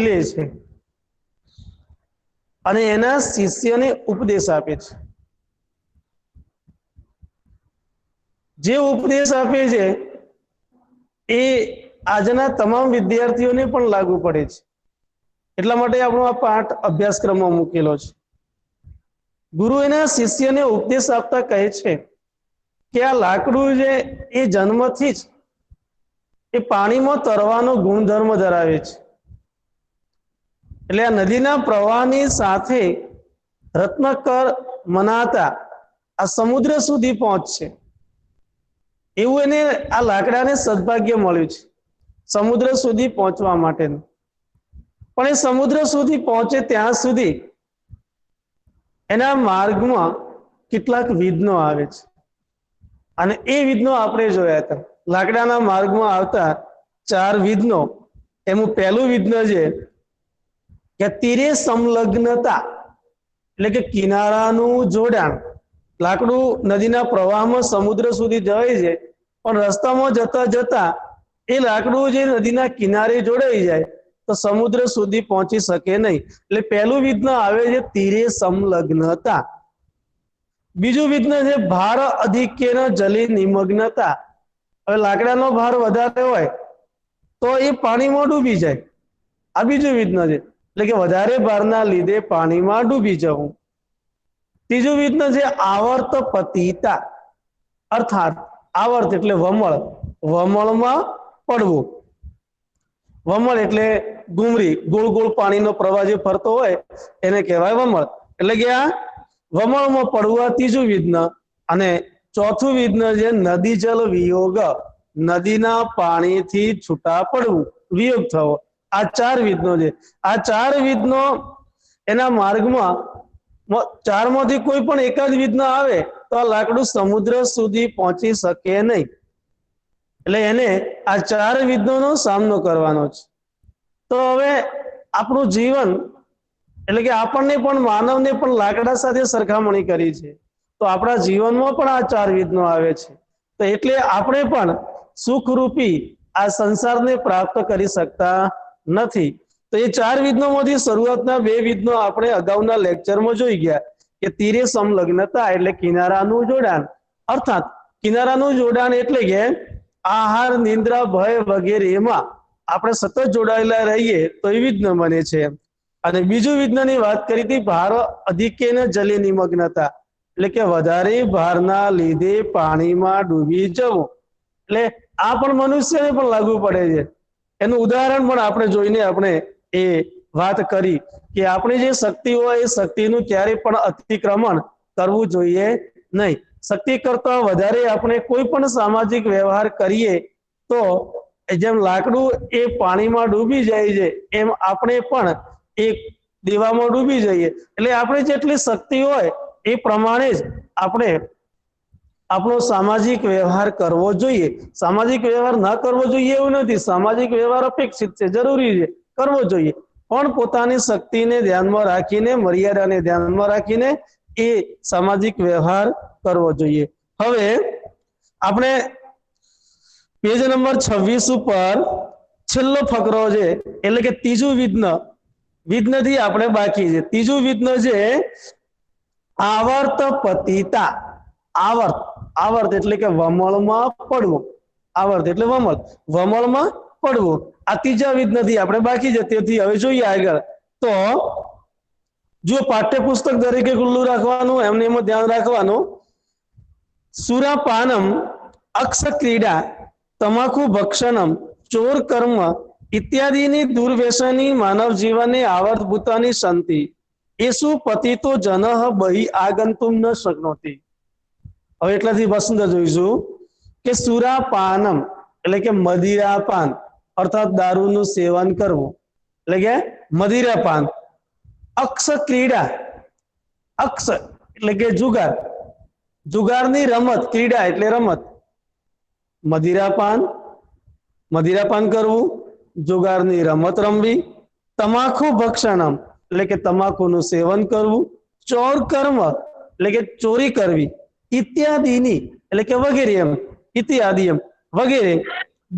લે છે અને એના શિષ્યને ઉપદેશ આપે છે। જે ઉપદેશ આપે છે એ આજના તમામ વિદ્યાર્થીઓને પણ લાગુ પડે છે। એટલા માટે આપણો આ પાઠ અભ્યાસક્રમમાં મૂકેલો છે। ગુરુ એના શિષ્યને ઉપદેશ આપતા કહે છે કે આ લાકડું છે એ જન્મથી જ એ પાણીમાં તરવાનો ગુણધર્મ ધરાવે છે। એટલે આ નદીના પ્રવાહની સાથે રત્નકર મનાતા આ સમુદ્ર સુધી પહોંચશે એવું એને આ લાકડાને સદભાગ્ય મળ્યું છે સમુદ્ર સુધી પહોંચવા માટેનું। પણ એ સમુદ્ર સુધી પહોંચે ત્યાં સુધી એના માર્ગમાં કેટલાક વિઘ્નો આવે છે અને એ વિઘ્નો આપણે જોયા હતા। લાકડાના માર્ગમાં આવતા 4 વિઘ્નો। એનું પહેલું વિઘ્ન છે કે તીરે સંલગ્નતા એટલે કે કિનારાનું જોડાણ। લાકડું નદીના પ્રવાહમાં સમુદ્ર સુધી જાય છે પણ રસ્તામાં જતા જતા એ લાકડું જે નદીના કિનારે જોડાઈ જાય તો સમુદ્ર સુધી પહોંચી શકે નહીં। એટલે પહેલું વિઘ્ન આવે છે તીરે સંલગ્નતા। બીજું વિઘ્ન છે ભાર અધિક્યના જલે નિમગ્નતા। હવે લાકડાનો ભાર વધારે હોય તો એ પાણીમાં ડૂબી જાય। આ બીજું વિઘ્ન છે એટલે કે વધારે ભારના લીધે પાણીમાં ડૂબી જવું। ત્રીજું વિઘ્ન છે આવર્ત પતિતા અર્થાત આવર્ત એટલે વમળ, વમળમાં પડવું। વમળ એટલે ઘૂમરી, ગોળ ગોળ પાણીનો પ્રવાહ જે ફરતો હોય એને કહેવાય વમળ। એટલે કે આ વમળમાં પડવું આ ત્રીજું વિઘ્ન। અને ચોથું વિઘ્ન છે નદી જલ વિયોગ, નદીના પાણીથી છૂટા પડવું, વિયોગ થવો। આ 4 વિઘ્નો છે। આ 4 વિઘ્નો એના માર્ગમાં 4 માંથી કોઈ પણ એકાદ વિઘ્ન આવે તો આ લાકડું સમુદ્ર સુધી પહોંચી શકે નહીં। એટલે એને આ 4 વિઘ્નોનો સામનો કરવાનો છે। તો હવે આપણું જીવન એટલે કે આપણને પણ માનવને પણ લાકડા સાથે સરખામણી કરી છે તો આપણા જીવનમાં પણ આ 4 વિઘ્નો આવે છે। તો એટલે આપણે પણ સુખરૂપી આ સંસારને પ્રાપ્ત કરી શકતા નથી। તો એ 4 વિઘ્નોમાંથી શરૂઆતના 2 વિઘ્નો આપણે અગાઉના લેક્ચરમાં જોઈ ગયા કે તીરે સંલગ્નતા એટલે કિનારાનું જોડાણ। અર્થાત કિનારાનું જોડાણ એટલે કે આહાર, નિંદ્રા, ભય વગેરે એમાં આપણે સતત જોડાયેલા રહીએ તો એ વિઘ્ન બને છે। અને બીજું વિઘ્નની વાત કરી હતી ભાર અધિક્યના જલે નિમગ્નતા એટલે કે વધારે ભારના લીધે પાણીમાં ડૂબી જવું। એટલે આ પણ મનુષ્યને પણ લાગુ પડે છે। એનું ઉદાહરણ પણ આપણે જોઈને આપણે એ વાત કરી કે આપણી જે શક્તિ હોય એ શક્તિનું ક્યારેય પણ અતિક્રમણ કરવું જોઈએ નહીં। શક્તિ કરતા વધારે આપણે કોઈ પણ સામાજિક વ્યવહાર કરીએ તો જેમ લાકડું એ પાણીમાં ડૂબી જાય છે એમ આપણે પણ એ દેવામાં ડૂબી જઈએ। એટલે આપણે જેટલી શક્તિ હોય એ પ્રમાણે જ આપણે આપણો સામાજિક વ્યવહાર કરવો જોઈએ। સામાજિક વ્યવહાર ના કરવો જોઈએ એવું નથી, સામાજિક વ્યવહાર અપેક્ષિત છે, જરૂરી છે, કરવો જોઈએ। પણ પોતાની શક્તિને ધ્યાનમાં રાખીને, મર્યાદાને ધ્યાનમાં રાખીને એ સામાજિક વ્યવહાર કરવો જોઈએ। હવે આપણે પેજ નંબર 26 ઉપર છેલ્લો ફકરો છે એટલે કે ત્રીજું વિઘ્ન, વિઘ્નથી આપણે બાકી છે। ત્રીજું વિઘ્ન છે આવર્ત પતિતા। આવર્ત, આવર્ત એટલે કે વમળમાં પડવું, આવર્ત એટલે વમળ, વમળમાં પડવું। આ ત્રીજા વિઘ્નથી આપણે બાકી છે। તેથી હવે જોઈએ આગળ તો જો પાઠ્યપુસ્તક તરીકે ખુલ્લું રાખવાનું, એમને એમાં ધ્યાન રાખવાનું। સુરાપાનમ, અક્ષ ક્રીડા, તમાકુ ભક્ષણમ, ચોર કર્મ ઇત્યાદિની દુર્વ્યસની માનવ જીવનને આવર્તભૂતાની સંતિ એસુ પતિતો જનઃ બહિ આગંતુમ ન શક્નોતિ। હવે એટલાથી વસંત જોઈશું કે સુરાપાનમ એટલે કે મદિરાપાન અર્થાત દારૂનું સેવન કરવું એટલે કે મદિરાપાન। અક્ષ ક્રીડા, અક્ષ એટલે કે જુગાર, જુગારની રમત, ક્રીડા એટલે રમત। મદિરાપાન, મદિરાપાન કરવું, જુગારની રમત રમવી। તમાકુ ભક્ષણમ એટલે કે તમાકુનું સેવન કરવું। ચોર કર્મ એટલે કે ચોરી કરવી। ઇત્યાદિની એટલે કે વગેરે એમ, ઇત્યાદિ એમ વગેરે,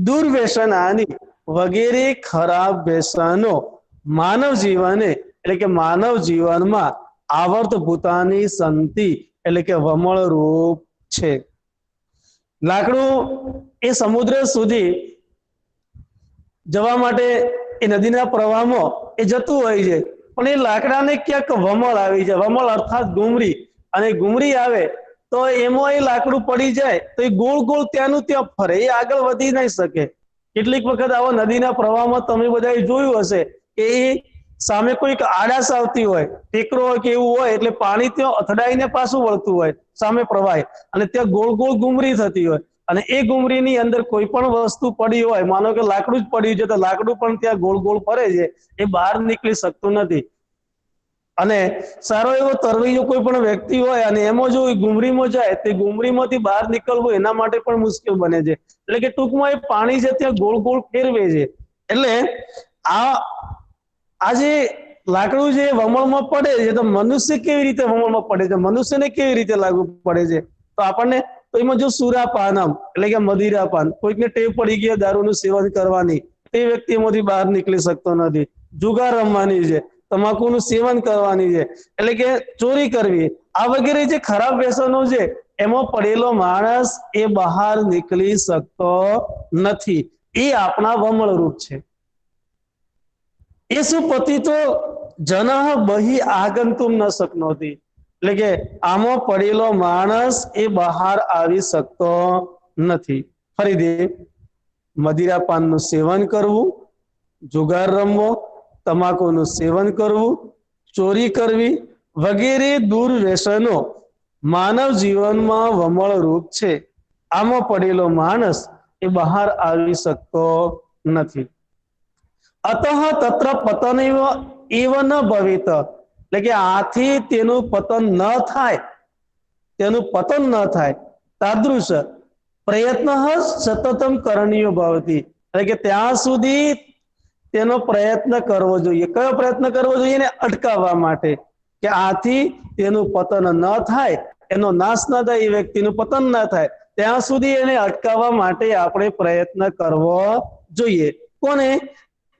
દુર્વ્યસનાની વગેરે ખરાબ વ્યસનો માનવ જીવને એટલે કે માનવ જીવનમાં આવર્તભૂતાની સંતિ એટલે કે વમળ રૂપ છે. લાકડું એ સમુદ્ર સુધી જવા માટે એ નદીના પ્રવાહમાં એ જતું હોય છે, પણ એ લાકડાને ક્યાંક વમળ આવી જાય. વમળ અર્થાત ગુમરી, અને ગુમરી આવે તો એમાં એ લાકડું પડી જાય તો એ ગોળ ગોળ ત્યાંનું ત્યાં ફરે, એ આગળ વધી નહીં શકે. કેટલીક વખત આવા નદીના પ્રવાહમાં તમે બધાએ જોયું હશે કે એ સામે કોઈક આડાશ આવતી હોય, ટેકરો હોય કે એવું હોય, એટલે પાણી ત્યાં અથડાઈને પાછું વળતું હોય સામે પ્રવાહ, અને ત્યાં ગોળ ગોળ ગુમરી થતી હોય, અને એ ગુમરીની અંદર કોઈ પણ વસ્તુ પડી હોય, માનો કે લાકડું જ પડ્યું છે તો લાકડું પણ ત્યાં ગોળ ગોળ ફરે છે, એ બહાર નીકળી શકતું નથી. અને સારો એવો તરવૈયો કોઈ પણ વ્યક્તિ હોય અને એમાં જો ગુમરીમાં જાય તો ગુમરીમાંથી બહાર નીકળવું એના માટે પણ મુશ્કેલ બને છે. એટલે કે ટૂંકમાં એ પાણી છે ત્યાં ગોળ ગોળ ફેરવે છે. એટલે આ જે લાકડું જે વમળમાં પડે છે તો મનુષ્ય કેવી રીતે વમળમાં પડે છે, મનુષ્યને કેવી રીતે લાગુ પડે છે, તો આપણને તો એમાં જો સુરાપાનમ એટલે કે મદિરાપાન, કોઈકને ટેવ પડી ગઈ દારૂનું સેવન કરવાની, તે વ્યક્તિ એમાંથી બહાર નીકળી શકતો નથી. જુગાર રમવાની છે, તમાકુનું સેવન કરવાની છે, એટલે કે ચોરી કરવી, આ વગેરે જે ખરાબ વ્યસનો છે એમાં પડેલો માણસ એ બહાર નીકળી શકતો નથી. એ આપણા વમળ રૂપ છે. એ શું પતિતો જનઃ બહિ આગંતુમ ન શક્નોતિ, એટલે કે આમાં પડેલો માણસ એ બહાર આવી શકતો નથી. ફરીથી, મદિરાપાનનું સેવન કરવું, જુગાર રમવો, તમાકુનું સેવન કરવું, ચોરી કરવી વગેરે દુર્વ્યસનો માનવ જીવનમાં વમળ રૂપ છે. આમાં પડેલો માણસ એ બહાર આવી શકતો નથી. અતઃ તત્ર પતન એવ ન ભવેત, એટલે કે આથી તેનું પતન ન થાય, તેનું પતન ન થાય. તાદૃશ પ્રયત્ન સતતમ કરણીયો ભવતી, એટલે કે ત્યાં સુધી તેનો પ્રયત્ન કરવો જોઈએ. કયો પ્રયત્ન કરવો જોઈએ? એને અટકાવવા માટે, કે આથી તેનું પતન ન થાય, એનો નાશ ન થાય, એ વ્યક્તિનું પતન ન થાય ત્યાં સુધી એને અટકાવવા માટે આપણે પ્રયત્ન કરવો જોઈએ. કોને?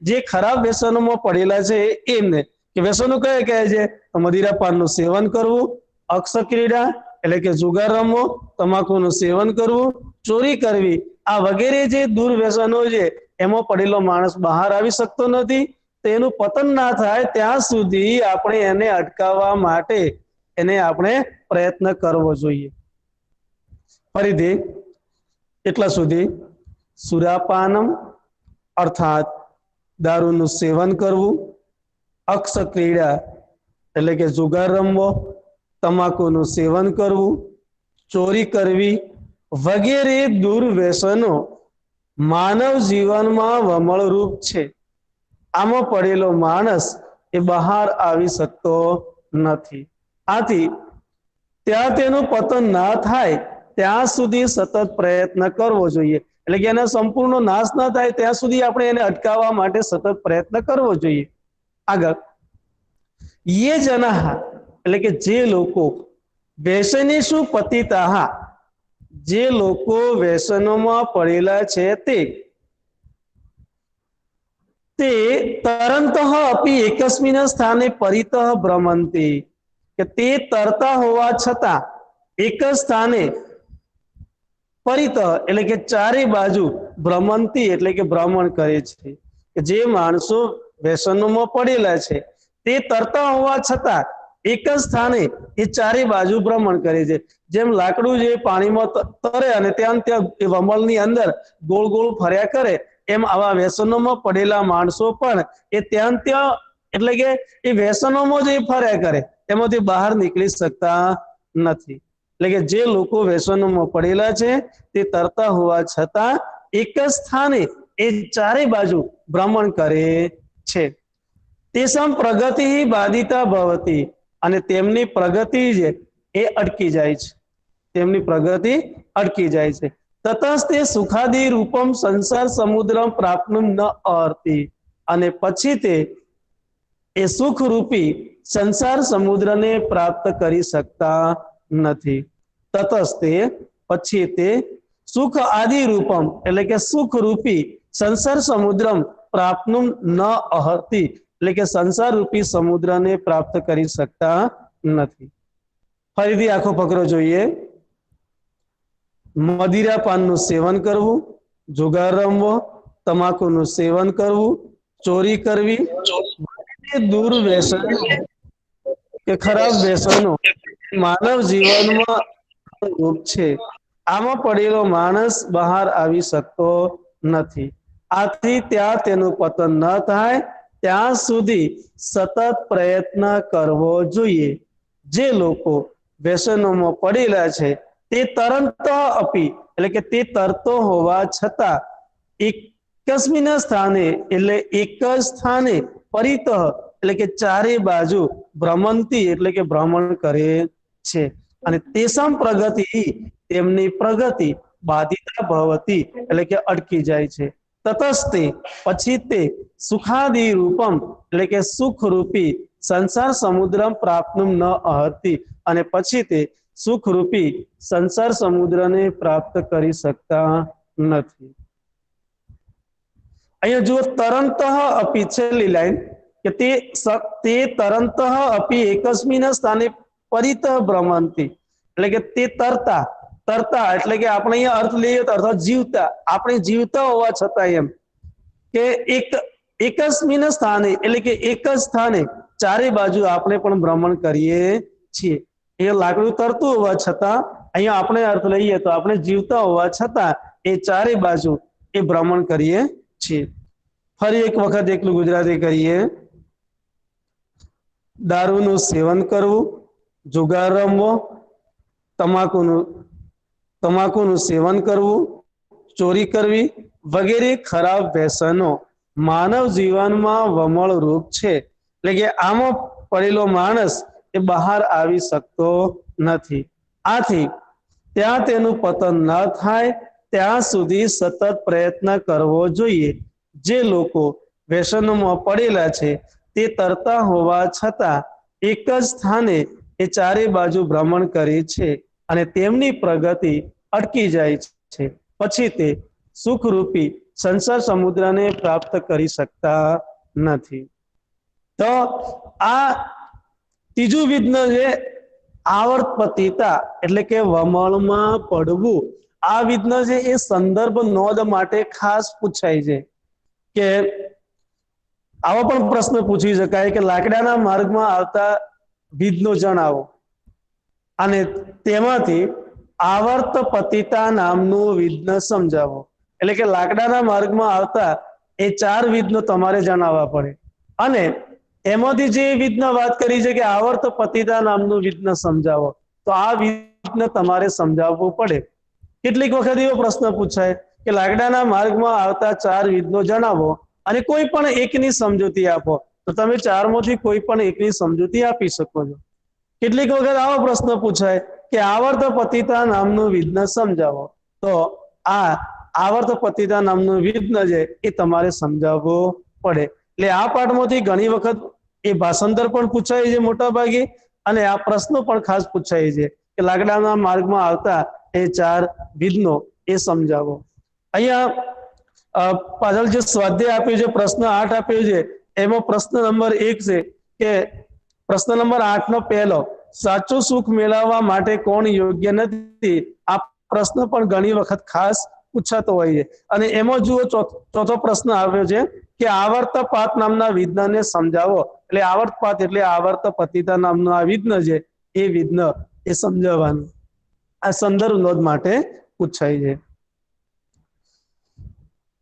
જે ખરાબ વ્યસનોમાં પડેલા છે એમને. કે વ્યસનો કયા કયા છે? મદિરાપાનનું સેવન કરવું, અક્ષક્રીડા એટલે કે જુગાર રમવો, તમાકુનું સેવન કરવું, ચોરી કરવી, આ વગેરે જે દુર્વ્યસનો છે એમાં પડેલો માણસ બહાર આવી શકતો નથી. તો એનું પતન ના થાય ત્યાં સુધી આપણે એને અટકાવવા માટે એને આપણે પ્રયત્ન કરવો જોઈએ. ફરીથી એટલા સુધી સુરાપાનમ અર્થાત દારૂનું સેવન કરવું, અક્ષક્રીડા એટલે કે જુગાર રમવો, તમાકુનું સેવન કરવું, ચોરી કરવી વગેરે દુર્વ્યસનો માનવ જીવનમાં વમળરૂપ છે. આમાં પડેલો માણસ એ બહાર આવી શકતો નથી. આથી ત્યાં તેનું પતન ના થાય ત્યાં સુધી સતત પ્રયત્ન કરવો જોઈએ. એટલે કે એનો સંપૂર્ણ નાશ ના થાય ત્યાં સુધી આપણે એને અટકાવવા માટે સતત પ્રયત્ન કરવો જોઈએ. આગળ, યે જનાહ એટલે કે જે લોકો વ્યસનેષુ પતિતાહ, જે લોકો વ્યસનોમાં પડેલા છે તે તરંતઃ અપી એકસ્મિન સ્થાને પરિતઃ ભ્રમંતી, કે તે તરતા હોવા છતાં એક જ સ્થાને પરિતઃ એટલે કે ચારે બાજુ ભ્રમંતી એટલે કે ભ્રમણ કરે છે. કે જે માણસો વ્યસનોમાં પડેલા છે તે તરતા હોવા છતાં એક જ સ્થાને એ ચારે બાજુ ભ્રમણ કરે છે. જેમ લાકડું જે પાણીમાં તરે અને ત્યાં વમળની અંદર ગોળ ગોળ ફર્યા કરે, એમ આવા વ્યસનોમાં પડેલા માણસો પણ એ ત્યાં એટલે કે એ વ્યસનોમાં જ એ ફર્યા કરે, એમાંથી બહાર નીકળી શકતા નથી. એટલે કે જે લોકો વ્યસનોમાં પડેલા છે તે તરતા હોવા છતાં એક જ સ્થાને એ ચારે બાજુ ભ્રમણ કરે છે. તેસમ પ્રગતિ બાધિતા ભવતી, અને તેમની પ્રગતિ છે એ અટકી જાય છે. તેમની પ્રગતિ અટકી જાય છે. તતસ્તે સુખાદી રૂપમ સંસાર સમુદ્રમ પ્રાપ્તમ ન અર્તિ, અને પછી તે એ સુખ રૂપી સંસાર સમુદ્રને પ્રાપ્ત કરી શકતા નથી. તતસ્તે પછી તે સુખ આદિ રૂપમ એટલે કે સુખ રૂપી સંસાર સમુદ્રમ પ્રાપ્તમ ન અહર્તિ, એટલે કે સંસાર રૂપી સમુદ્રને પ્રાપ્ત કરી શકતા નથી. ફરીથી આખો ફકરો જોઈએ. મદિરા પાનનું સેવન કરવું, જુગાર રમવો, તમાકુનું સેવન કરવું, ચોરી કરવી, દુર્વ્યસનો કે ખરાબ વ્યસનો માનવ જીવનમાં રૂપ છે. આમાં પડેલો માણસ બહાર આવી શકતો નથી. આથી ત્યાં તેનું પતન ન થાય ત્યાં સુધી સતત પ્રયત્ન કરવો જોઈએ. જે લોકો વ્યસનોમાં પડેલા છે તે તરંત અપી એટલે કે તે તરતો હોવા છતાં એકસ્મિન સ્થાને એટલે એક જ સ્થાને પરિતઃ એટલે કે ચારે બાજુ ભ્રમંતી એટલે કે ભ્રમણ કરે છે. અને તેસમ પ્રગતિ તેમની પ્રગતિ બાધિતા ભવતી એટલે કે અટકી જાય છે. તતસ્તે પછી તે સુખાદી રૂપમ એટલે કે સુખ રૂપી સંસાર સમુદ્રમ પ્રાપ્તમ ન અહતી અને પછી તે સુખ રૂપી સંસાર સમુદ્રને પ્રાપ્ત કરી શકતા નથી. અહીંયા જુઓ તરંત અપી છેલ્લી લાઈન કે તે તરંત અપી એકસ્મિન સ્થાને પરિતઃ ભ્રમંતી એટલે કે તે તરતા એટલે કે આપણે અહીંયા અર્થ લઈએ તો અર્થ જીવતા, આપણે જીવતા હોવા છતાં એમ કે એકસ્મિન સ્થાને એટલે કે એક જ સ્થાને ચારે બાજુ આપણે પણ ભ્રમણ કરીએ છીએ. એ લાકડું તરતું હોવા છતાં અહીંયા આપણે અર્થ લઈએ તો આપણે જીવતા હોવા છતાં એ ચારે બાજુ એ ભ્રમણ કરીએ છીએ. ફરી એક વખત એકલું ગુજરાતી કરીએ. દારૂનું સેવન કરવું, જુગાર રમવો, તમાકુનું સેવન કરવું, ચોરી કરવી વગેરે ખરાબ વ્યસનો માનવ જીવનમાં વમળ રૂપ છે. એટલે કે આમાં પડેલો માણસ એ બહાર આવી શકતો નથી. આથી ત્યાં તેનું પતન ન થાય ત્યાં સુધી સતત પ્રયત્ન કરવો જોઈએ. જે લોકો વ્યસનોમાં પડેલા છે તે તરતા હોવા છતાં એક જ સ્થાને એ ચારે બાજુ ભ્રમણ કરે છે અને તેમની પ્રગતિ અટકી જાય છે. પછી તે સુખરૂપી સંસાર સમુદ્રને પ્રાપ્ત કરી શકતા નથી. તો આ ત્રીજું વિઘ્ન છે આવર્તપતિતા એટલે કે વમળમાં પડવું. આ વિઘ્ન છે એ સંદર્ભ નોંધ માટે ખાસ પૂછાય છે કે આવો પણ પ્રશ્ન પૂછી શકાય કે લાકડાના માર્ગમાં આવતા વિઘ્નો જણાવો અને તેમાંથી આવર્તપતિતા નામનું વિઘ્ન સમજાવો. એટલે કે લાકડાના માર્ગમાં આવતા એ 4 વિઘ્નો તમારે જણાવવા પડે અને એમાંથી જે વિઘ્ન વાત કરી છે કે આવર્તપતિતા નામનું વિઘ્ન સમજાવો, તો આ વિઘ્ન તમારે સમજાવવું પડે. કેટલીક વખત એવો પ્રશ્ન પૂછાય કે લાકડાના માર્ગમાં આવતા 4 વિઘ્નો જણાવો અને કોઈ પણ એકની સમજૂતી આપો, તો તમે 4 માંથી કોઈ પણ એકની સમજૂતી આપી શકો છો. કેટલીક વખત આવો પ્રશ્ન પૂછાય કે આવર્તપતિતા નામનું વિઘ્ન સમજાવો, તો આ આવર્તપતિતા નામનું વિઘ્ન છે એ તમારે સમજાવવું પડે. એટલે આ પાઠમાંથી ઘણી વખત એ ભાષાંતર પણ પૂછાય છે મોટા ભાગે અને આ પ્રશ્નો પણ ખાસ પૂછાય છે કે લાકડાના માર્ગમાં આવતા એ 4 વિઘ્નો એ સમજાવો. અહીંયા પાછળ જે સ્વાધ્યાય આપ્યું છે, પ્રશ્ન 8 આપ્યો છે, એમાં પ્રશ્ન નંબર 1 છે કે પ્રશ્ન નંબર 8 નો પહેલો, સાચું સુખ મેળવવા માટે કોણ યોગ્ય નથી? આ પ્રશ્ન પણ ઘણી વખત ખાસ પૂછાતો હોય છે. અને એમાં જુઓ ચોથો પ્રશ્ન આવ્યો છે કે આવર્તપાત નામના વિઘ્નને સમજાવો. એટલે આવર્તપાત એટલે આવર્તપતિતા નામનું આ વિઘ્ન છે એ વિઘ્ન એ સમજાવવાનું. આ સંદર્ભ નોંધ માટે પૂછાય છે.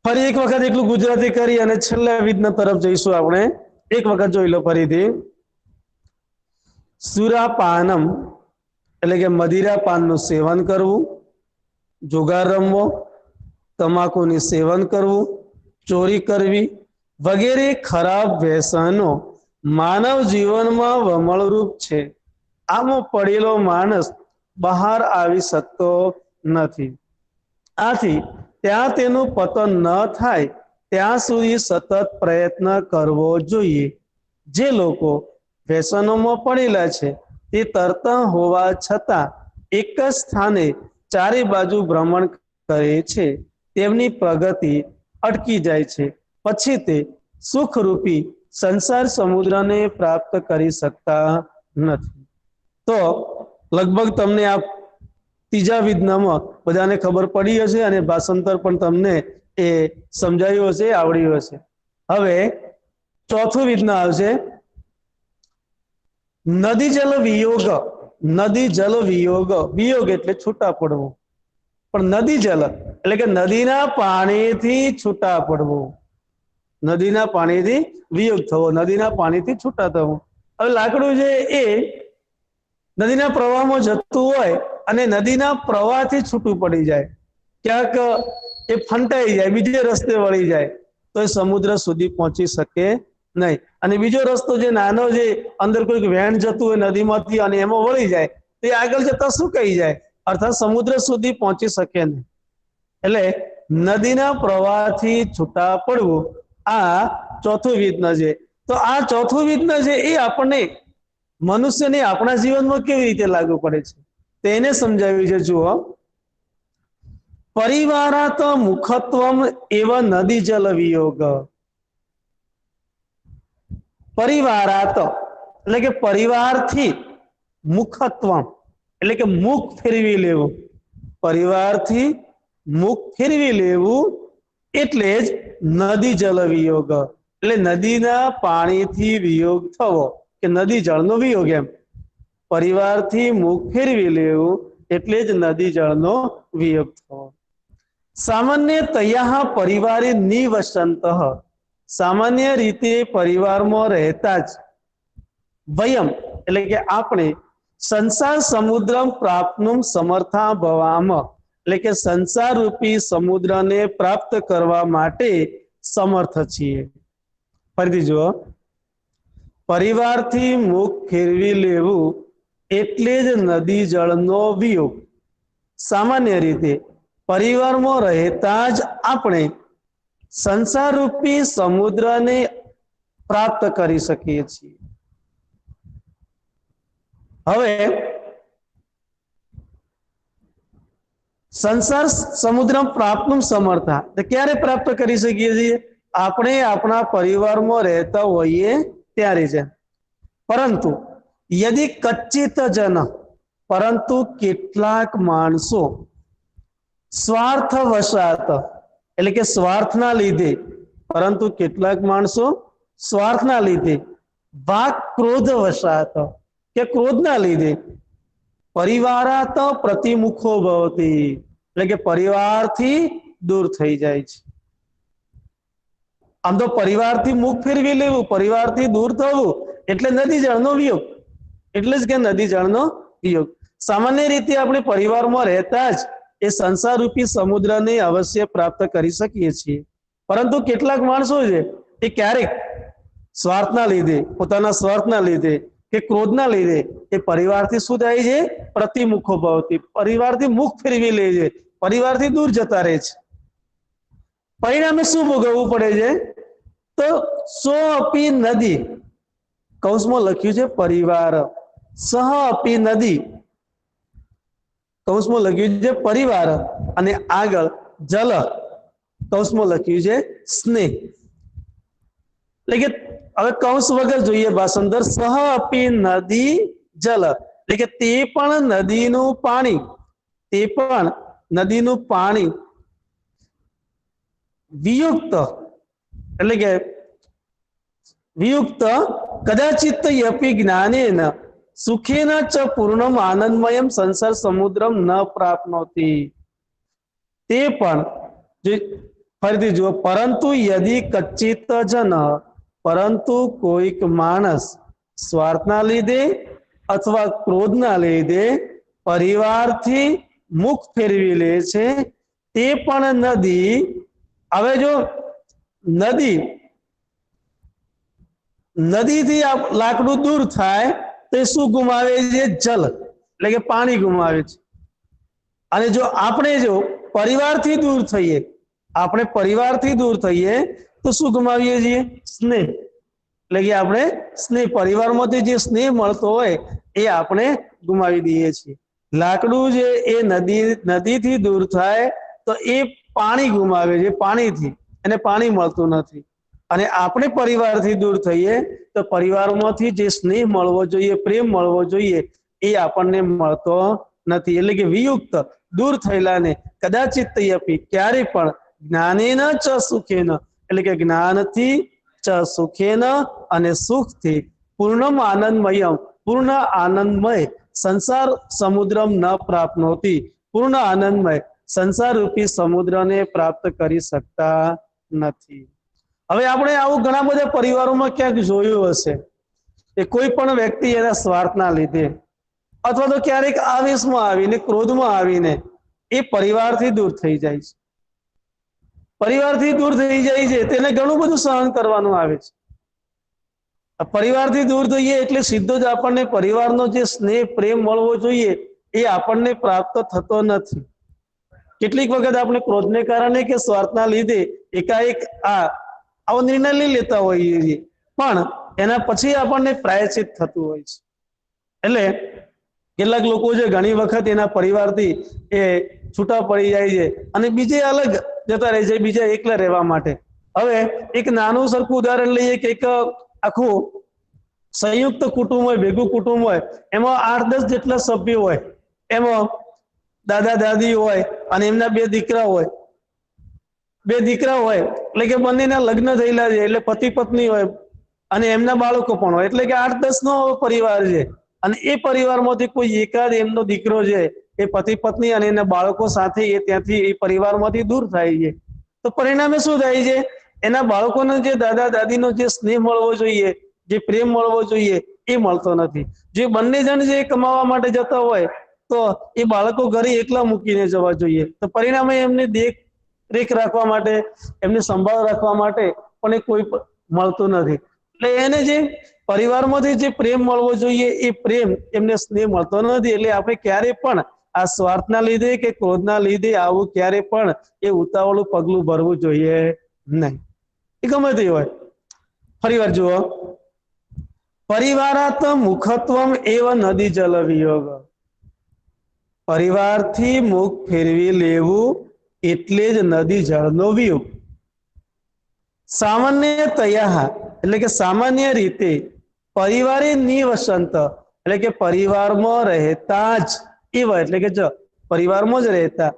ફરી એક વખત એકલું ગુજરાતી કરી અને છેલ્લા વિઘ્ન તરફ જઈશું આપણે. એક વખત જોઈ લો ફરીથી. સુરાપાનમ એટલે કે મદિરા પાનનું સેવન કરવું, જુગાર રમવો, તમાકુનું સેવન કરવું, ચોરી કરવી વગેરે ખરાબ વ્યસનો માનવ જીવનમાં વમળરૂપ છે. આમાં પડેલો માણસ બહાર આવી શકતો નથી. આથી ત્યાં તેનું પતન ન થાય ત્યાં સુધી સતત પ્રયત્ન કરવો જોઈએ. જે લોકો વ્યસનોમાં પડેલા છે તે તરતા હોવા છતાં એક જ સ્થાને ચારે બાજુ ભ્રમણ કરે છે, તેમની પ્રગતિ અટકી જાય છે. પછી તે સુખરૂપી સંસાર સમુદ્રને પ્રાપ્ત કરી શકતા નથી. તો લગભગ તમને આ ત્રીજા વિધ્નમાં બધાને ખબર પડી હશે અને ભાષાંતર પણ તમને એ સમજાયું હશે, આવડ્યું હશે. હવે ચોથું વિધ્ન આવશે નદી જલ વિયોગ. નદી જલ વિયોગ, વિયોગ એટલે છૂટા પડવું, પણ નદી જલ એટલે કે નદીના પાણીથી છૂટા પડવું. નદીના પાણીથી વિયોગ થવો, નદીના પાણીથી છૂટા થવું. હવે લાકડું છે એ નદીના પ્રવાહમાં જતું હોય અને નદીના પ્રવાહથી છૂટું પડી જાય, ક્યાંક એ ફંટાઈ જાય, બીજે રસ્તે વળી જાય, તો એ સમુદ્ર સુધી પહોંચી શકે નહીં. અને બીજો રસ્તો જે નાનો, જે અંદર કોઈક વહેણ જતું હોય નદીમાંથી અને એમાં વળી જાય, તો એ આગળ જતા શું કહી જાય, અર્થાત સમુદ્ર સુધી પહોંચી શકે નહીં. એટલે નદીના પ્રવાહથી છૂટા પડવું, આ ચોથું વિધ્ન છે. તો આ ચોથું વિધ્ન છે એ આપણને મનુષ્યને આપણા જીવનમાં કેવી રીતે લાગુ પડે છે તેને સમજાવ્યું છે. જુઓ, પરિવારાત મુખત્વમ એવ નદી જલ વિયોગ. પરિવારાત એટલે કે પરિવારથી, મુખત્વમ એટલે કે મુખ ફેરવી લેવું, પરિવારથી મુખ ફેરવી લેવું એટલે જ નદી જલ વિયોગ, એટલે નદીના પાણીથી વિયોગ થવો કે નદી જળનો વિયોગ. એમ પરિવારથી મુખ ફેરવી લેવું એટલે જ નદી જળનો વિયોગ થવો. સામાન્ય તયા પરિવારે નિવસંત, સામાન્ય રીતે પરિવારમાં રહેતા જ વયમ એટલે કે આપણે સંસાર સમુદ્રમ પ્રાપ્તનું સમર્થા ભવામાં એટલે કે સંસાર રૂપી સમુદ્રને પ્રાપ્ત કરવા માટે સમર્થ છીએ. ફરીથી જુઓ, પરિવારથી મુખ ફેરવી લેવું એટલે જ નદી જળનો વિયોગ. સામાન્ય રીતે પરિવારમાં રહેતા જ આપણે સંસાર રૂપી સમુદ્રને પ્રાપ્ત કરી શકીએ છીએ. હવે સંસાર સમુદ્ર પ્રાપ્તનું સમર્થા ક્યારે પ્રાપ્ત કરી શકીએ છીએ? આપણે આપણા પરિવારમાં રહેતા હોઈએ ત્યારે છે. પરંતુ યદિ કચ્ચિત જન, પરંતુ કેટલાક માણસો સ્વાર્થ વશાત એટલે કે સ્વાર્થના લીધે, પરંતુ કેટલાક માણસો સ્વાર્થના લીધે, વાક ક્રોધ વશાત કે ક્રોધના લીધે, પરિવારાત પ્રતિમુખો ભવતી એટલે કે પરિવારથી દૂર થઈ જાય છે. આમ તો પરિવારથી મુખ ફેરવી લેવું, પરિવારથી દૂર થવું એટલે નદી જળનો વિયોગ, એટલે જ કે નદી જળનો વિયોગ. સામાન્ય રીતે આપણે પરિવારમાં રહેતા જ એ સંસાર રૂપી સમુદ્રને અવશ્ય પ્રાપ્ત કરી શકીએ છીએ. પરંતુ કેટલાક માણસો છે એ ક્યારેક સ્વાર્થના લીધે, પોતાના સ્વાર્થના લીધે કે ક્રોધના લીધે એ પરિવારથી શું થાય છે? પ્રતિમુખો ભવતી, પરિવારથી મુખ ફેરવી લે છે, પરિવારથી દૂર જતા રહે છે. પરિણામે શું ભોગવવું પડે છે? તો સો અપી નદી, કૌંસમાં લખ્યું છે પરિવાર, સહ અપી નદી, કૌંસમાં લખ્યું છે પરિવાર અને આગળ જલ, કૌંસમાં લખ્યું છે સ્નેહ. એટલે કે હવે કૌંસ વગર જોઈએ ભાષાંતર, સહ અપી નદી જલ એટલે કે તે પણ નદીનું પાણી, તે પણ નદીનું પાણી વિયુક્ત એટલે કે વિયુક્ત કદાચિત યપી જ્ઞાનેન સુખેન ચ પૂર્ણમ આનંદમયમ સંસાર સમુદ્રમ ન પ્રાપ્નોતિ. તે પણ ફરીથી જુઓ, પરંતુ યદિ કચ્ચિત જન, પરંતુ કોઈક માણસ સ્વાર્થના લીધે અથવા ક્રોધના લીધે પરિવારથી મુખ ફેરવી લે છે, તે પણ નદી. હવે જો નદીથી લાકડું દૂર થાય તો એ શું ગુમાવે છે? જલ એટલે કે પાણી ગુમાવે છે. અને જો આપણે જો પરિવારથી દૂર થઈએ, આપણે પરિવારથી દૂર થઈએ તો શું ગુમાવીએ છીએ? સ્નેહ એટલે કે આપણે સ્નેહ, પરિવારમાંથી જે સ્નેહ મળતો હોય એ આપણે ગુમાવી દઈએ છીએ. લાકડું જે એ નદીથી દૂર થાય તો એ પાણી ગુમાવે છે, પાણીથી એને પાણી મળતું નથી. અને આપણે પરિવારથી દૂર થઈએ તો પરિવારમાંથી જે સ્નેહ મળવો જોઈએ, પ્રેમ મળવો જોઈએ, એ આપણને મળતો નથી. એટલે કે વિયુક્ત દૂર થયેલાને કદાચિત અપી ક્યારે પણ જ્ઞાનેન ચ સુખેન, એટલે કે જ્ઞાનથી ચ સુખેન અને સુખથી પૂર્ણમ આનંદમયમ, પૂર્ણ આનંદમય સંસાર સમુદ્રમ ન પ્રાપ્નોતિ, પૂર્ણ આનંદમય સંસાર રૂપી સમુદ્રને પ્રાપ્ત કરી શકતા નથી. હવે આપણે આવું ઘણા બધા પરિવારોમાં ક્યાંક જોયું હશે કે કોઈ પણ વ્યક્તિ એના સ્વાર્થના લીધે અથવા તો ક્યારેક આવેશમાં આવીને, ક્રોધમાં આવીને એ પરિવારથી દૂર થઈ જાય છે. પરિવારથી દૂર થઈ જાય છે તેને ઘણું બધું સહન કરવાનું આવે છે. પરિવારથી દૂર થઈએ એટલે સીધો જ આપણને પરિવારનો જે સ્નેહ પ્રેમ મળવો જોઈએ એ આપણને પ્રાપ્ત થતો નથી. કેટલીક વખત આપણે ક્રોધને કારણે કે સ્વાર્થના લીધે એકાએક આવો નિર્ણય લઈ લેતા હોઈએ છીએ, પણ એના પછી આપણને પ્રાયશ્ચિત થતું હોય છે. એટલે કેટલાક લોકો છે ઘણી વખત એના પરિવારથી એ છૂટા પડી જાય છે અને બીજે અલગ જતા રહે છે, બીજા એકલા રહેવા માટે. હવે એક નાનું સરખું ઉદાહરણ લઈએ કે એક આખું સંયુક્ત કુટુંબ હોય, ભેગું કુટુંબ હોય, એમાં 8-10 જેટલા સભ્યો હોય, એમાં દાદા દાદી હોય અને એમના બે દીકરા હોય એટલે કે બંનેના લગ્ન થયેલા છે, એટલે પતિ પત્ની હોય અને એમના બાળકો પણ હોય, એટલે કે 8-10 નો પરિવાર છે. અને એ પરિવારમાંથી કોઈ એકાદ એમનો દીકરો છે એ પતિ પત્ની અને એના બાળકો સાથે એ ત્યાંથી એ પરિવારમાંથી દૂર થાય છે, તો પરિણામે શું થાય છે? એના બાળકોને જે દાદા દાદીનો જે સ્નેહ મળવો જોઈએ, જે પ્રેમ મળવો જોઈએ, એ મળતો નથી. જે બંને જણ જે કમાવા માટે જતા હોય તો એ બાળકો ઘરે એકલા મૂકીને જવા જોઈએ, તો પરિણામે એમને દેખ રાખવા માટે, એમને સંભાળ રાખવા માટે પણ એ કોઈ મળતું નથી. એટલે એને જે પરિવારમાંથી જે પ્રેમ મળવો જોઈએ એ પ્રેમ, એમને સ્નેહ મળતો નથી. એટલે આપણે ક્યારે પણ આ સ્વાર્થના લીધે કે ક્રોધના લીધે આવું ક્યારે પણ એ ઉતાવળું પગલું ભરવું જોઈએ નહીં. એ ગમે તે હોય. ફરી વાર જુઓ, પરિવારાત મુખત્વમ એવ નદી જલ વિયોગ, પરિવારથી મુખ ફેરવી લેવું એટલે જ નદી જળનો વિયોગ. સામાન્ય તયા, એટલે કે સામાન્ય રીતે, પરિવારે નિવસંત, એટલે કે પરિવારમાં રહેતા જ, એવા એટલે કે જો પરિવારમાં જ રહેતા,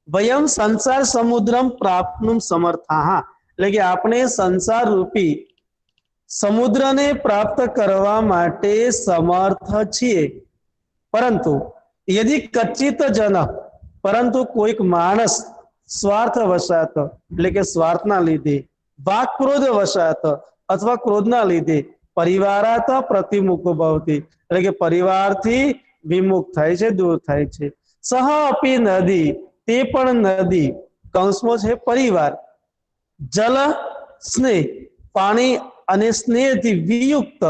વયમ સંસાર સમુદ્રમ પ્રાપ્તનું સમર્થા, એટલે કે આપણે સંસાર રૂપી સમુદ્રને પ્રાપ્ત કરવા માટે સમર્થ છીએ. પરંતુ યદિ કચિત જન, પરંતુ કોઈક માણસ સ્વાર્થ વશાત, એટલે કે સ્વાર્થના લીધે, વાક ક્રોધ વશાત અથવા ક્રોધના લીધે, પરિવારાત પ્રતિમુખ ભવતી, એટલે કે પરિવારથી વિમુખ થાય છે, દૂર થાય છે. સહ અપી નદી, તે પણ નદી, કૌંસમાં છે પરિવાર, જલ સ્નેહ, પાણી અને સ્નેહથી વિયુક્ત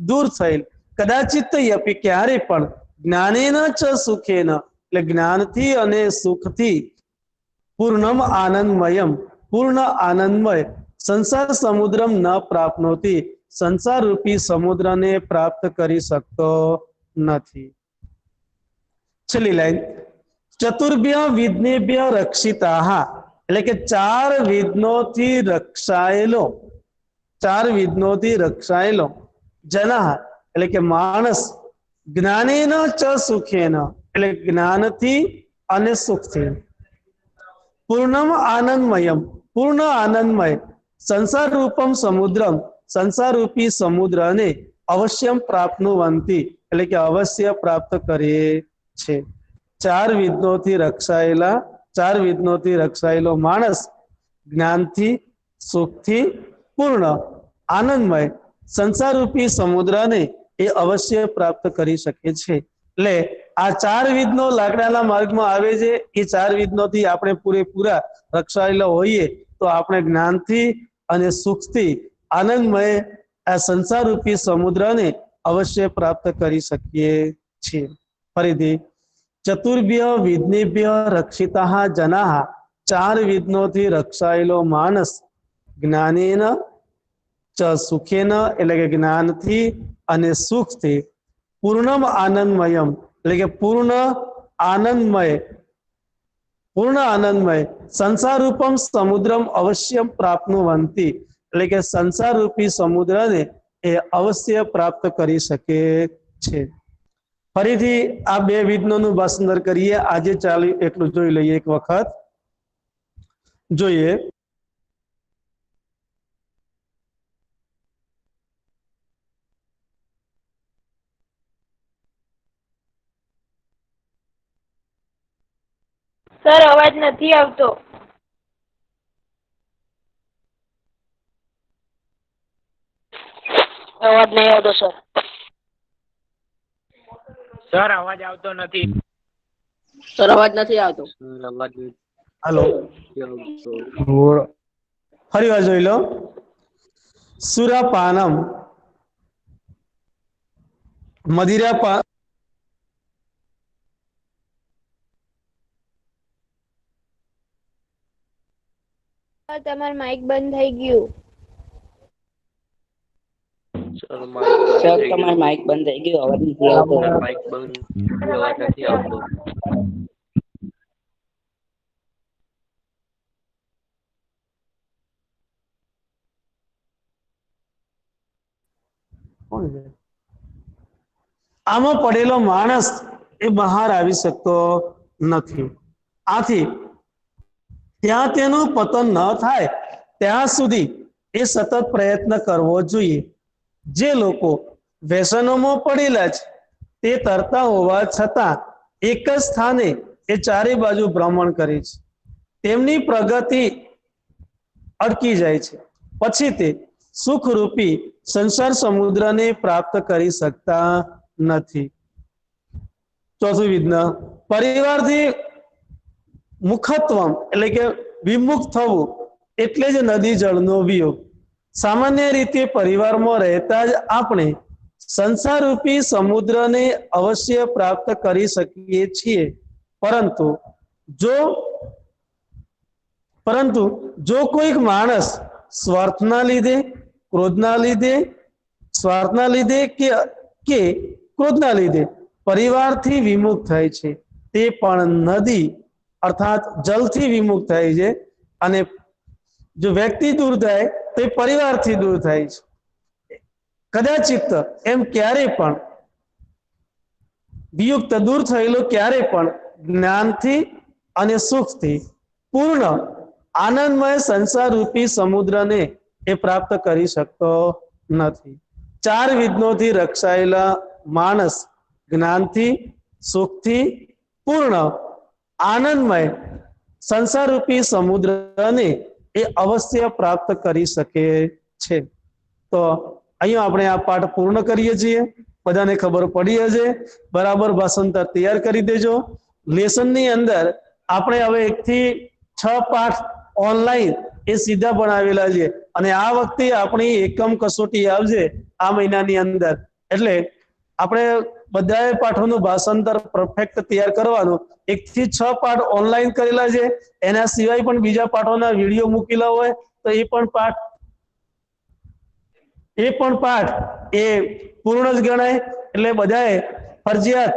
દૂર થયેલ, કદાચિત અપી ક્યારે પણ, જ્ઞાનેન ચ સુખેન, એટલે જ્ઞાનથી અને સુખથી, પૂર્ણમ આનંદમયમ, પૂર્ણ આનંદમય સંસાર સમુદ્રમ ન પ્રાપ્નોતી, સંસાર રૂપી સમુદ્રને પ્રાપ્ત કરી શકતો નથી. છેલ્લી લાઈન, ચતુર્ભ્ય વિઘ્નેભ્ય રક્ષિતા, એટલે કે 4 વિઘ્નોથી રક્ષાયેલો, 4 વિઘ્નોથી રક્ષાયેલો, જનઃ એટલે કે માણસ, જ્ઞાનેન ચ સુખેન, એટલે જ્ઞાનથી અને સુખથી, પૂર્ણમ આનંદમયમ, પૂર્ણ આનંદમય સંસાર રૂપમ સમુદ્રમ, સંસાર રૂપી સમુદ્રને અવશ્યમ પ્રાપ્નુવંતી, એટલે કે અવશ્ય પ્રાપ્ત કરે છે. 4 વિઘ્નોથી રક્ષાયેલા, 4 વિઘ્નોથી રક્ષાયેલો માણસ જ્ઞાનથી, સુખથી, પૂર્ણ આનંદમય સંસાર રૂપી સમુદ્રને એ અવશ્ય પ્રાપ્ત કરી શકે છે. એટલે આ 4 વિઘ્નો લાકડાના માર્ગમાં આવે છે. એ 4 વિઘ્નોથી આપણે પૂરેપૂરા રક્ષાયેલા હોઈએ તો આપણે જ્ઞાનથી અને સુખથી આનંદમય આ સંસાર રૂપી સમુદ્રને અવશ્ય પ્રાપ્ત કરી શકીએ છીએ. ફરીથી, ચતુર્ભ્ય વિઘ્નેભ્ય રક્ષિતા જનાઃ, 4 વિઘ્નોથી રક્ષાયેલો માણસ, જ્ઞાનેન ચ સુખેન, એટલે કે જ્ઞાનથી અને સુખથી, પૂર્ણમ આનંદમયમ, એટલે કે પૂર્ણ આનંદમય સંસાર રૂપમ સમુદ્રમ અવશ્યમ પ્રાપ્નુવંતી, એટલે કે સંસાર રૂપી સમુદ્રને એ અવશ્ય પ્રાપ્ત કરી શકે છે. ફરીથી આ બે વિધ્નોનું ભાષાંતર કરીએ. આજે ચાલ્યું એટલું જોઈ લઈએ. એક વખત જોઈએ. સર અવાજ નથી આવતો. અવાજ નહીં આવતો સર. સર અવાજ આવતો નથી. સર અવાજ નથી આવતો. હાલો, ફરી વાર જોઈ લો. સુરાપાનમ મદિરાપાન તમારું માઇક બંધ થઈ ગયું. સર તમારું માઇક બંધ થઈ ગયું. અવાજ નથી આવતો. માઇક બંધ, અવાજ નથી આવતો. આમાં પડેલો માણસ એ બહાર આવી શકતો નથી. આથી ત્યાં તેનું પતન ન થાય ત્યાં સુધી એ સતત પ્રયત્ન કરવો જોઈએ. જે લોકો વ્યસનોમાં પડેલા છે તે તરતા હોવા છતાં એક જ સ્થાને એ ચારે બાજુ ભ્રમણ કરે છે. તેમની પ્રગતિ અટકી જાય છે. પછી તે સુખરૂપી સંસાર સમુદ્રને પ્રાપ્ત કરી શકતા નથી. ચોથું વિઘ્ન, પરિવારથી મુખત્વમ એટલે કે વિમુખ થવું એટલે જ નદી જળનો વિયોગ. સામાન્ય રીતે પરિવારમાં રહેતા જ આપણે સંસારરૂપી સમુદ્રને અવશ્ય પ્રાપ્ત કરી શકીએ છીએ. પરંતુ જો કોઈક માણસ સ્વાર્થના લીધે, ક્રોધના લીધે, સ્વાર્થના લીધે કે ક્રોધના લીધે પરિવારથી વિમુખ થાય છે, તે પણ નદી અર્થાત જલથી વિમુખ થાય છે. અને જો વ્યક્તિ દૂર થાય તો એ પરિવારથી દૂર થાય છે. કદાચિત એમ ક્યારે પણ વિયુક્ત દૂર થયેલો ક્યારે પણ જ્ઞાનથી અને સુખથી પૂર્ણ આનંદમય સંસાર રૂપી સમુદ્રને એ પ્રાપ્ત કરી શકતો નથી. ચાર વિઘ્નોથી રક્ષાયેલા માણસ જ્ઞાનથી, સુખથી પૂર્ણ આનંદમય સંસાર રૂપી સમુદ્રને એ અવશ્ય પ્રાપ્ત કરી શકે છે. તો અહીંયા આપણે આ પાઠ પૂર્ણ કરીએ છીએ. બધાને ખબર પડી હશે. બરાબર ભાષાંતર તૈયાર કરી દેજો. લેસનની અંદર આપણે હવે 1 થી 6 પાઠ ઓનલાઈન એ સીધા બનાવેલા છે. અને આ વખતે આપણી એકમ કસોટી આવશે આ મહિનાની અંદર. એટલે આપણે બધાએ પાઠોનું ભાષાંતર પરફેક્ટ તૈયાર કરવાનું. 1 થી 6 પાઠ ઓનલાઈન કરેલા છે. એના સિવાય પણ બીજા પાઠોના વિડીયો મૂકેલા હોય તો એ પણ પાઠ એ પૂર્ણ જ ગણાય. એટલે બધાએ ફરજિયાત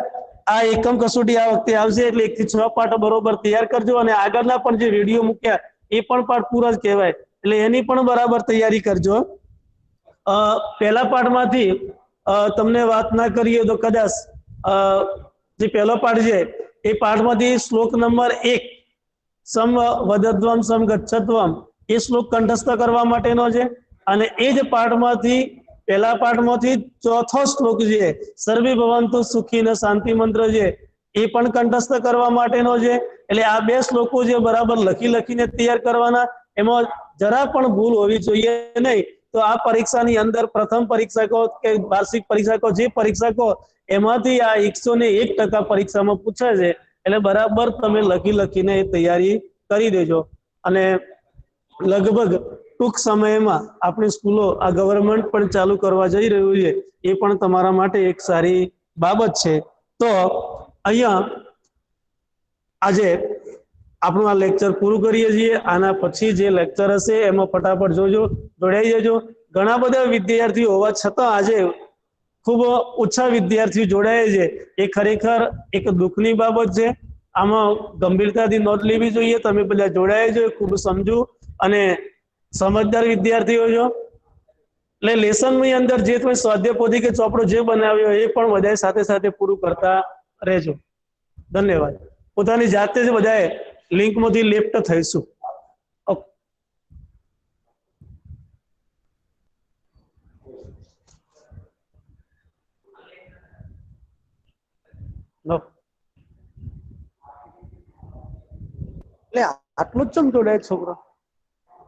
આ એકમ કસોટી આ વખતે આવશે એટલે 1 થી 6 પાઠ બરોબર તૈયાર કરજો. અને આગળના પણ જે વિડીયો મૂક્યા એ પણ પાઠ પૂરા જ કહેવાય. એટલે એની પણ બરાબર તૈયારી કરજો. પહેલા પાઠમાંથી તમને વાત ના કરીએ તો કદાચ જે પહેલો પાઠ છે એ પાઠમાંથી શ્લોક નંબર 1 સમ વદધ્વમ સમ ગચ્છત્વમ એ શ્લોક કંઠસ્થ કરવા માટેનો છે. અને એ જ પાઠમાંથી પહેલા પાઠમાંથી ચોથો શ્લોક છે સર્વે ભવંતુ સુખી ને શાંતિ મંત્ર છે એ પણ કંઠસ્થ કરવા માટેનો છે. એટલે આ બે શ્લોકો જે બરાબર લખીને તૈયાર કરવાના. એમાં જરા પણ ભૂલ હોવી જોઈએ નહીં. તો આ પરીક્ષાની અંદર પ્રથમ પરીક્ષા કહો કે વાર્ષિક પરીક્ષા કહો, જે પરીક્ષા કહો એમાંથી આ 101% પરીક્ષામાં પૂછાય છે. એટલે બરાબર તમે લખીને તૈયારી કરી દેજો. અને લગભગ ટૂંક સમયમાં આપણી સ્કૂલો આ ગવર્મેન્ટ પણ ચાલુ કરવા જઈ રહ્યું છે. એ પણ તમારા માટે એક સારી બાબત છે. તો અહીંયા આજે આપણું આ લેક્ચર પૂરું કરીએ છીએ. આના પછી જે લેક્ચર હશે એમાં ફટાફટ જોજો, જોડાઈ જજો. ઘણા બધા વિદ્યાર્થીઓ હોવા છતાં આજે ખૂબ ઓછા વિદ્યાર્થીઓ જોડાય છે. એ ખરેખર એક દુઃખની બાબત છે. આમાં ગંભીરતાથી નોંધ લેવી જોઈએ. તમે બધા જોડાય છે, ખૂબ સમજુ અને સમજદાર વિદ્યાર્થીઓ છો એટલે લેસન ની અંદર જે તમે સ્વાધ્યાય પોથી કે ચોપડો જે બનાવ્યો હોય એ પણ બધાએ સાથે સાથે પૂરું કરતા રહેજો ધન્યવાદ પોતાની જાતે જ બધાએ લિંકમાંથી લેફ્ટ થઈશું ઓકે લો એટલે આટલું જ ચમ જોડાય છોકરો